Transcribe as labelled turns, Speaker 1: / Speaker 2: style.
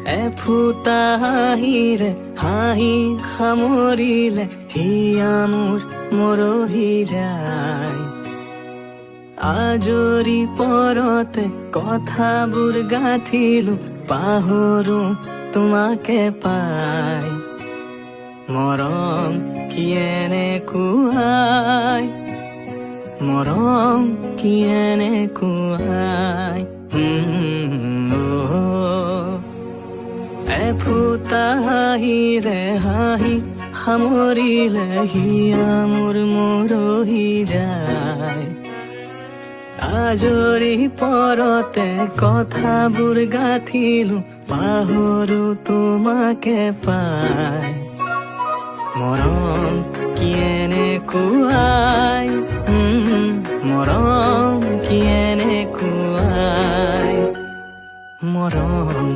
Speaker 1: এফুটা হাঁহিৰে হাঁহি সামৰিলে হিয়া মোৰ মৰহি যায়। আজৰি পৰতে কথাবোৰ গাঁঠিলো পাহৰো তোমাকে পাই। মৰম কি এনেকুৱাই, মৰম কি এনেকুৱাই। এফুটা হাঁহিৰে হাঁহি সামৰিলে হিয়া মোৰ মৰহি যায়। আজৰি পৰতে কথাবোৰ গাঁঠিলো পাহৰো তোমাকে পাই। মৰম কি এনেকুৱাই, মৰম কি এনেকুৱাই, মৰম